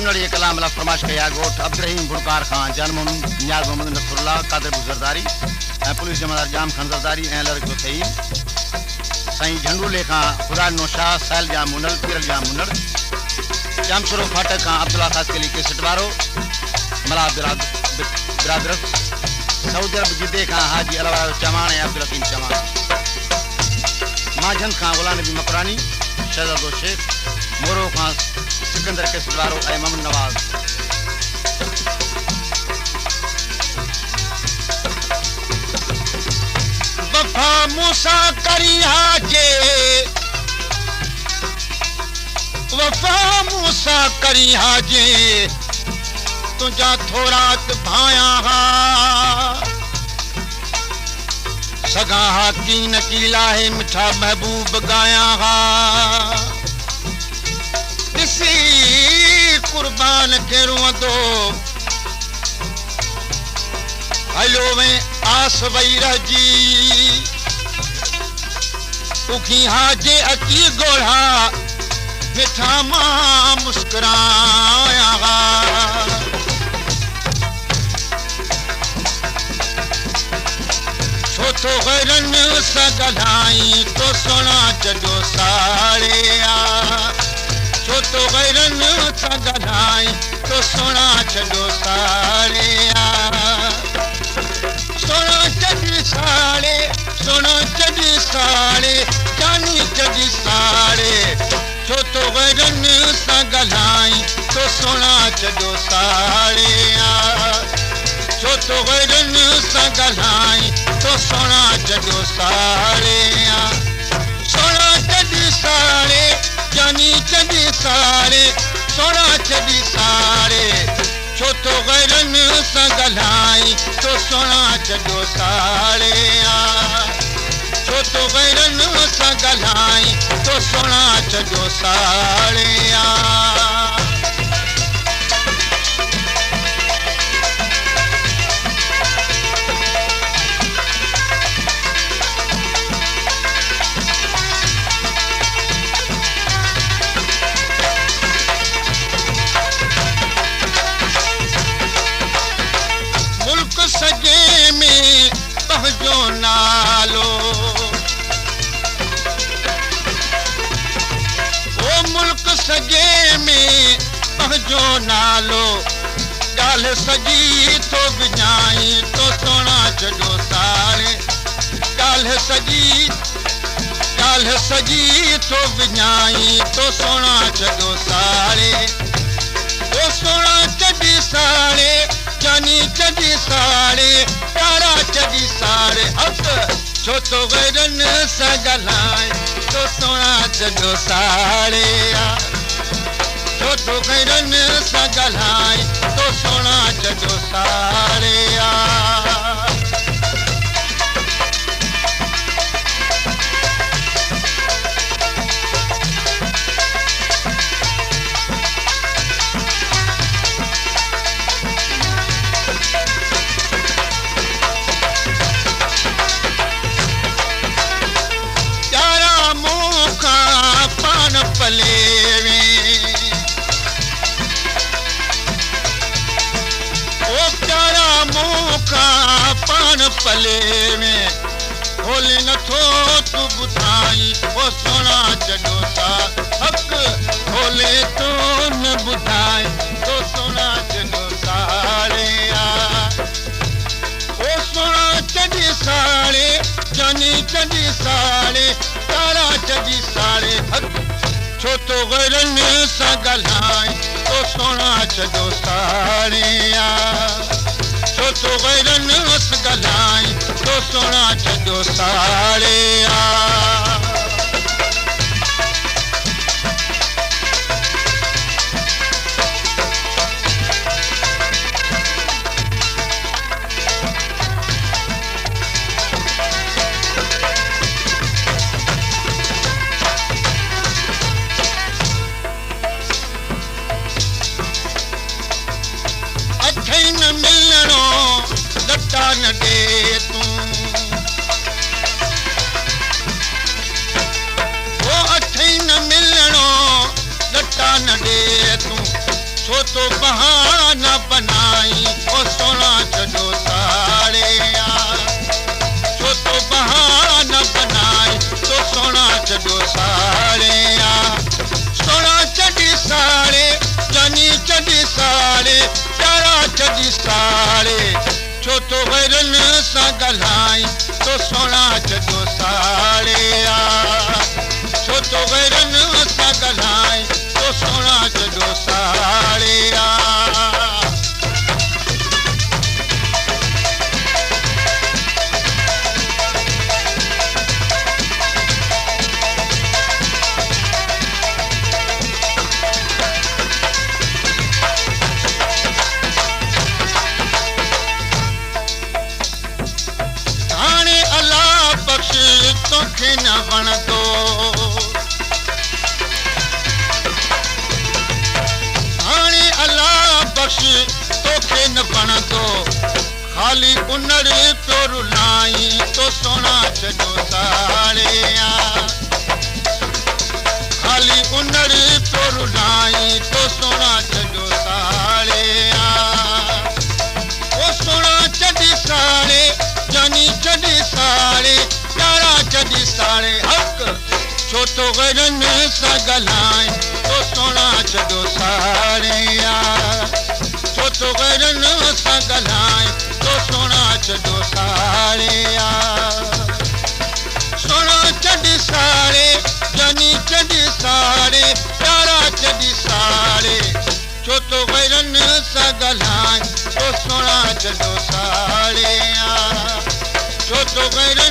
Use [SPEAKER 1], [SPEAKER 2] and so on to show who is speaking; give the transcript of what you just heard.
[SPEAKER 1] मुन्नड़ ये कलाम ला फरमाश कया गोठ अब्दुर्रहीम बुरकार खान जन्म नियाज मोहम्मद नसरुल्लाह कादर बुजरदारी पुलिस जमादार जाम खान जरदारी लड़क जो सही साईं झंडूले खां खुदा नो शाह साल जाम मुनल पीरल जाम मुनल जामशरो फाटक खां अब्दुल्ला खास के लिए केसट वारो मला बिरादर सऊदी अरब जिदे खां हाजी अलवा चवाण अब्दुल हकीम चवाण माजन खां गुलाम नबी मकरानी शहजादो शेख मोरो खां सिकंदर केसट वारो मोहम्मद नवाज
[SPEAKER 2] वफा मूसा करिया जे वफा मूसा करिया जे तुझा थोरात भाया हा सगा की नकीला है मिठा महबूब गाया हा दिसी कुर्बान के रोंदो हलो में आस वही रजी उखी हाजे अकी गोढ़ा मिठा मां मुस्कुराया छो तो गैरन सा गलाई तो सोना चजो साड़े छो तो गैरन सा गलाई तो सोना चजो साड़े सोना चजी साड़े जानी चजी साड़े छो तो गैरन सा गलाई तो सोना चजो साड़े छो तो गैरन सा गलाई तो सोना चजो साड़े सोना चजी साड़े जानी चजी साड़े सोना चजी साड़े छो तो गैरन सा गलाई तो सोना चजो साड़े छो तो गैरन सा गलाई तो सोना चजो साड़े सजे में पहजो नालो ओ मुल्क सजे में पहजो नालो गाल सजी तो बिजाई तो सोना चजो साड़े गाल सजी तो बिजाई तो सोना चजो साड़े ओ सोना चजी साड़े जानी चजी साड़े प्यारा चजी साड़े हक छो तो गैरन सा गलाई तो सोना चजो साड़े छो तो गैरन सा गलाई तो सोना चजो साड़े पले में खोले न थो तू बुधाई वो सोना चजो सा हक खोले तो न बुधाई तो सोना चजो साड़े ओ सोना चजी साड़े जानी चजी साड़े तारा चजी साड़े हक छो तो गैरन सा गलाई तो सोना चजो साड़े छो तो गैरन सा गलाई तो सोना चजो साड़े न मिलनो लटा न दे तू छो तो बहाना बनाई ओ सोना छो साड़े छो तो बहाना बनाई तो सोना छो साड़े सोना चढ़ी साड़े जानी चढ़ी साड़े प्यारा चढ़ी साड़े छो तो वैरन सां ॻाल्हाई तो सोना छो साड़े छो तो वैरन सां ॻाल्हाई तो सोना छो साड़े हाणे अल्लाह बख़्श तोखे न वणंदो हाणे अल्लाह बख़्श तोखे न वणंदो ख़ाली उनड़ पियो रुलाई तो सोना छो साड़े ख़ाली उनड़ पियो रुलाई तो सोना छो साड़े ओ सोना चढ़ी साड़े जानी चढ़ी साड़े प्यारा चढ़ी साड़े हक छो तो वैरन सां ॻाल्हाई तो सोना छो साड़े छो तो वैरन सां ॻाल्हाई तो सोना छो साड़े सोना चढ़ी साड़े जानी चढ़ी साड़े प्यारा चढ़ी साड़े छो तो वैरन सां ॻाल्हाई तो सोना छो साड़े छो तो वैरन